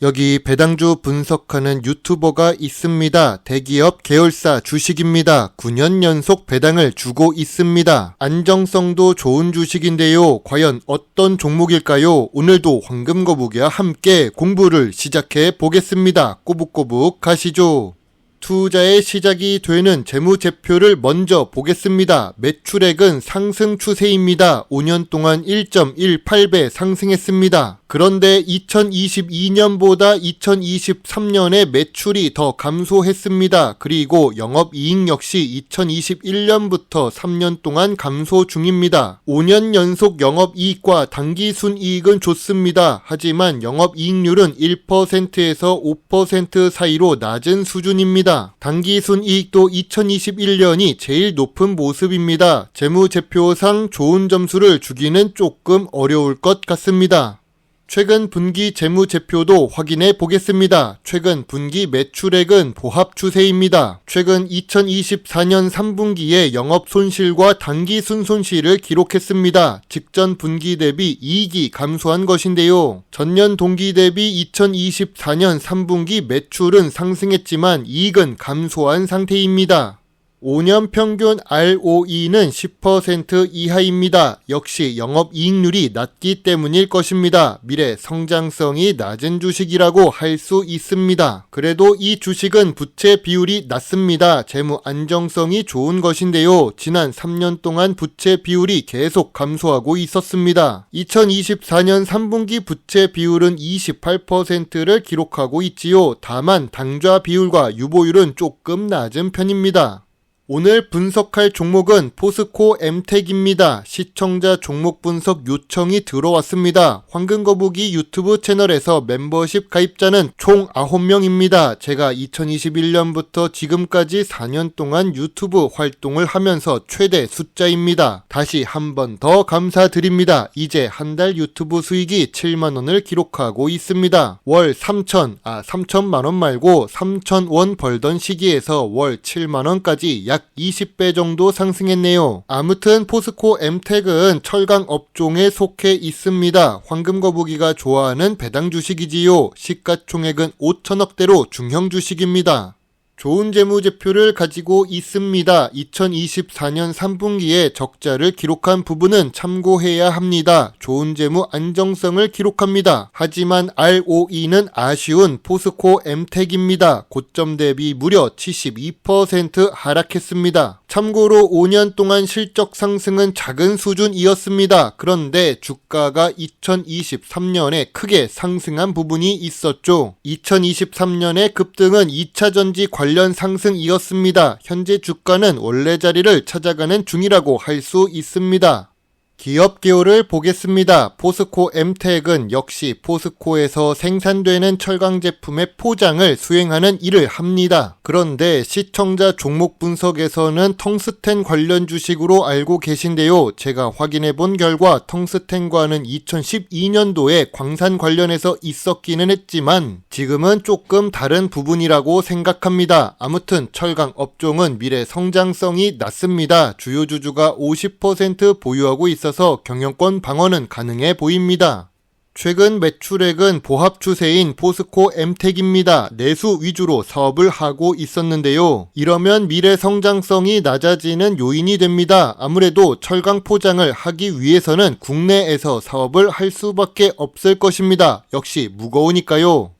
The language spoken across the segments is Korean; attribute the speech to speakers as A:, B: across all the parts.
A: 여기 배당주 분석하는 유튜버가 있습니다. 대기업 계열사 주식입니다. 9년 연속 배당을 주고 있습니다. 안정성도 좋은 주식인데요. 과연 어떤 종목일까요? 오늘도 황금거북이와 함께 공부를 시작해 보겠습니다. 꼬북꼬북 가시죠. 투자의 시작이 되는 재무제표를 먼저 보겠습니다. 매출액은 상승 추세입니다. 5년 동안 1.18배 상승했습니다. 그런데 2022년보다 2023년에 매출이 더 감소했습니다. 그리고 영업이익 역시 2021년부터 3년 동안 감소 중입니다. 5년 연속 영업이익과 당기순이익은 좋습니다. 하지만 영업이익률은 1%에서 5% 사이로 낮은 수준입니다. 당기순이익도 2021년이 제일 높은 모습입니다. 재무제표상 좋은 점수를 주기는 조금 어려울 것 같습니다. 최근 분기 재무제표도 확인해 보겠습니다. 최근 분기 매출액은 보합 추세입니다. 최근 2024년 3분기에 영업 손실과 당기순 손실을 기록했습니다. 직전 분기 대비 이익이 감소한 것인데요. 전년 동기 대비 2024년 3분기 매출은 상승했지만 이익은 감소한 상태입니다. 5년 평균 ROE는 10% 이하입니다. 역시 영업이익률이 낮기 때문일 것입니다. 미래 성장성이 낮은 주식이라고 할 수 있습니다. 그래도 이 주식은 부채 비율이 낮습니다. 재무 안정성이 좋은 것인데요. 지난 3년 동안 부채 비율이 계속 감소하고 있었습니다. 2024년 3분기 부채 비율은 28%를 기록하고 있지요. 다만 당좌 비율과 유보율은 조금 낮은 편입니다. 오늘 분석할 종목은 포스코 엠텍입니다. 시청자 종목 분석 요청이 들어왔습니다. 황금거북이 유튜브 채널에서 멤버십 가입자는 총 9명입니다. 제가 2021년부터 지금까지 4년 동안 유튜브 활동을 하면서 최대 숫자입니다. 다시 한 번 더 감사드립니다. 이제 한 달 유튜브 수익이 7만원을 기록하고 있습니다. 월 3천만원 말고 3,000원 벌던 시기에서 월 7만원까지 약 20배 정도 상승했네요. 아무튼 포스코 엠텍은 철강 업종에 속해 있습니다. 황금거북이가 좋아하는 배당 주식이지요. 시가총액은 5천억대로 중형 주식입니다. 좋은 재무제표를 가지고 있습니다. 2024년 3분기에 적자를 기록한 부분은 참고해야 합니다. 좋은 재무 안정성을 기록합니다. 하지만 ROE는 아쉬운 포스코 엠텍입니다. 고점 대비 무려 72% 하락했습니다. 참고로 5년 동안 실적 상승은 작은 수준이었습니다. 그런데 주가가 2023년에 크게 상승한 부분이 있었죠. 2023년의 급등은 2차전지 관련 상승이었습니다. 현재 주가는 원래 자리를 찾아가는 중이라고 할 수 있습니다. 기업 개요를 보겠습니다. 포스코 엠텍은 역시 포스코에서 생산되는 철강 제품의 포장을 수행하는 일을 합니다. 그런데 시청자 종목 분석에서는 텅스텐 관련 주식으로 알고 계신데요. 제가 확인해 본 결과 텅스텐과는 2012년도에 광산 관련해서 있었기는 했지만 지금은 조금 다른 부분이라고 생각합니다. 아무튼 철강 업종은 미래 성장성이 낮습니다. 주요 주주가 50% 보유하고 있어서 경영권 방어는 가능해 보입니다. 최근 매출액은 보합 추세인 포스코 엠텍입니다. 내수 위주로 사업을 하고 있었는데요. 이러면 미래 성장성이 낮아지는 요인이 됩니다. 아무래도 철강 포장을 하기 위해서는 국내에서 사업을 할 수밖에 없을 것입니다. 역시 무거우니까요.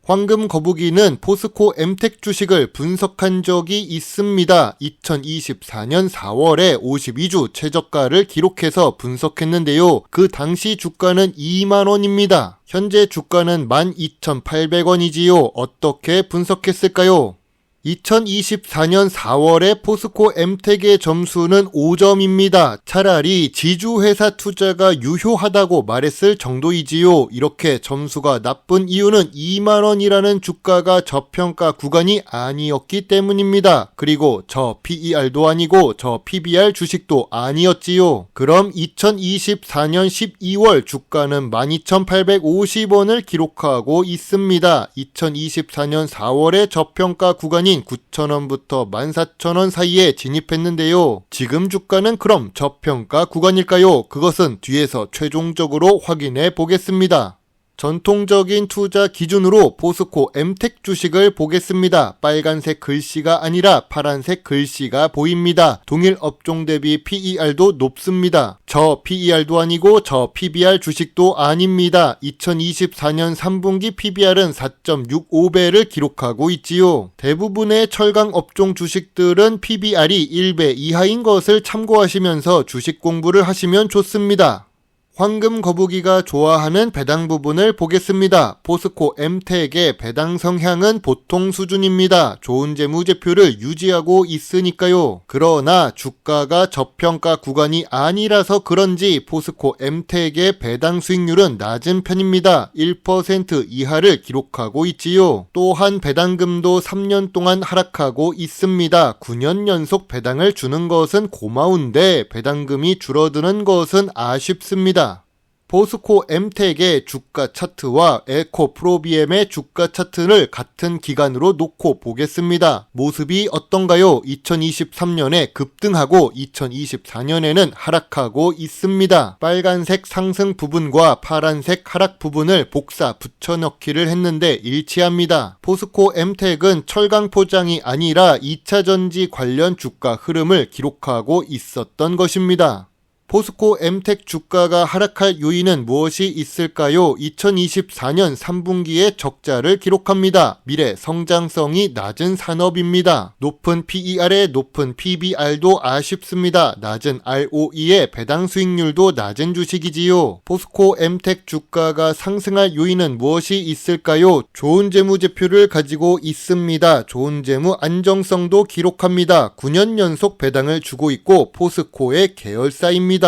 A: 황금거북이는 포스코 엠텍 주식을 분석한 적이 있습니다. 2024년 4월에 52주 최저가를 기록해서 분석했는데요. 그 당시 주가는 2만원입니다. 현재 주가는 12,800원이지요. 어떻게 분석했을까요? 2024년 4월에 포스코 엠텍의 점수는 5점입니다. 차라리 지주회사 투자가 유효하다고 말했을 정도이지요. 이렇게 점수가 나쁜 이유는 2만원이라는 주가가 저평가 구간이 아니었기 때문입니다. 그리고 저 PER도 아니고 저 PBR 주식도 아니었지요. 그럼 2024년 12월 주가는 12,850원을 기록하고 있습니다. 2024년 4월의 저평가 구간이 9,000원부터 14,000원 사이에 진입했는데요. 지금 주가는 그럼 저평가 구간일까요? 그것은 뒤에서 최종적으로 확인해 보겠습니다. 전통적인 투자 기준으로 포스코 엠텍 주식을 보겠습니다. 빨간색 글씨가 아니라 파란색 글씨가 보입니다. 동일 업종 대비 PER도 높습니다. 저 PER도 아니고 저 PBR 주식도 아닙니다. 2024년 3분기 PBR은 4.65배를 기록하고 있지요. 대부분의 철강 업종 주식들은 PBR이 1배 이하인 것을 참고하시면서 주식 공부를 하시면 좋습니다. 황금 거북이가 좋아하는 배당 부분을 보겠습니다. 포스코 엠텍의 배당 성향은 보통 수준입니다. 좋은 재무제표를 유지하고 있으니까요. 그러나 주가가 저평가 구간이 아니라서 그런지 포스코 엠텍의 배당 수익률은 낮은 편입니다. 1% 이하를 기록하고 있지요. 또한 배당금도 3년 동안 하락하고 있습니다. 9년 연속 배당을 주는 것은 고마운데 배당금이 줄어드는 것은 아쉽습니다. 포스코 엠텍의 주가 차트와 에코프로비엠의 주가 차트를 같은 기간으로 놓고 보겠습니다. 모습이 어떤가요? 2023년에 급등하고 2024년에는 하락하고 있습니다. 빨간색 상승 부분과 파란색 하락 부분을 복사 붙여넣기를 했는데 일치합니다. 포스코 엠텍은 철강 포장이 아니라 2차전지 관련 주가 흐름을 기록하고 있었던 것입니다. 포스코 엠텍 주가가 하락할 요인은 무엇이 있을까요? 2024년 3분기에 적자를 기록합니다. 미래 성장성이 낮은 산업입니다. 높은 PER에 높은 PBR도 아쉽습니다. 낮은 ROE에 배당 수익률도 낮은 주식이지요. 포스코 엠텍 주가가 상승할 요인은 무엇이 있을까요? 좋은 재무제표를 가지고 있습니다. 좋은 재무 안정성도 기록합니다. 9년 연속 배당을 주고 있고 포스코의 계열사입니다.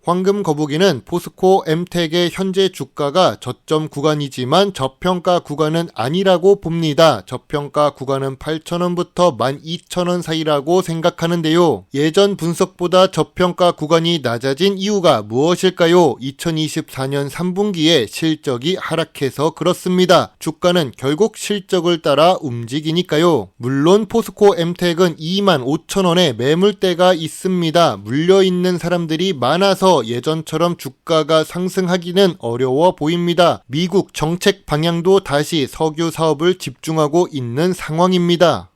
A: 황금 거북이는 포스코 엠텍의 현재 주가가 저점 구간이지만 저평가 구간은 아니라고 봅니다. 저평가 구간은 8,000원부터 12,000원 사이라고 생각하는데요. 예전 분석보다 저평가 구간이 낮아진 이유가 무엇일까요? 2024년 3분기에 실적이 하락해서 그렇습니다. 주가는 결국 실적을 따라 움직이니까요. 물론 포스코 엠텍은 25,000원에 매물대가 있습니다. 물려있는 사람들이 많아서 예전처럼 주가가 상승하기는 어려워 보입니다. 미국 정책 방향도 다시 석유 사업을 집중하고 있는 상황입니다.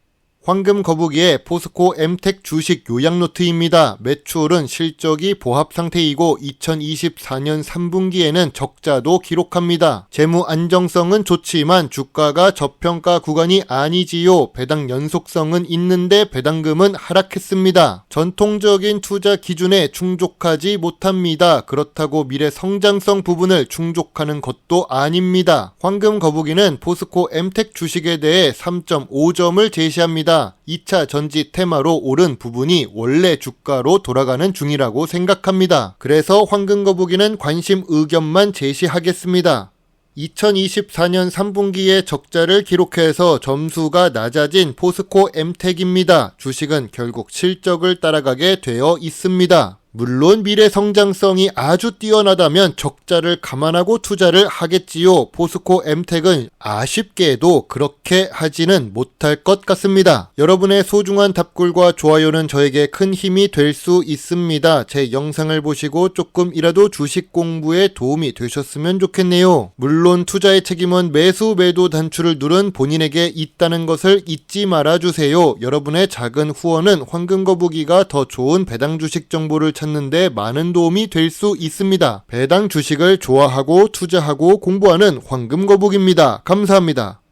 A: 황금 거북이의 포스코 엠텍 주식 요약 노트입니다. 매출은 실적이 보합 상태이고 2024년 3분기에는 적자도 기록합니다. 재무 안정성은 좋지만 주가가 저평가 구간이 아니지요. 배당 연속성은 있는데 배당금은 하락했습니다. 전통적인 투자 기준에 충족하지 못합니다. 그렇다고 미래 성장성 부분을 충족하는 것도 아닙니다. 황금 거북이는 포스코 엠텍 주식에 대해 3.5점을 제시합니다. 2차 전지 테마로 오른 부분이 원래 주가로 돌아가는 중이라고 생각합니다. 그래서 황금 거북이는 관심 의견만 제시하겠습니다. 2024년 3분기에 적자를 기록해서 점수가 낮아진 포스코 엠텍입니다. 주식은 결국 실적을 따라가게 되어 있습니다. 물론 미래 성장성이 아주 뛰어나다면 적자를 감안하고 투자를 하겠지요. 포스코 엠텍은 아쉽게도 그렇게 하지는 못할 것 같습니다. 여러분의 소중한 답글과 좋아요는 저에게 큰 힘이 될 수 있습니다. 제 영상을 보시고 조금이라도 주식 공부에 도움이 되셨으면 좋겠네요. 물론 투자의 책임은 매수 매도 단추를 누른 본인에게 있다는 것을 잊지 말아주세요. 여러분의 작은 후원은 황금 거북이가 더 좋은 배당 주식 정보를 찾는데 많은 도움이 될 수 있습니다. 배당 주식을 좋아하고 투자하고 공부하는 황금 거북입니다. 감사합니다.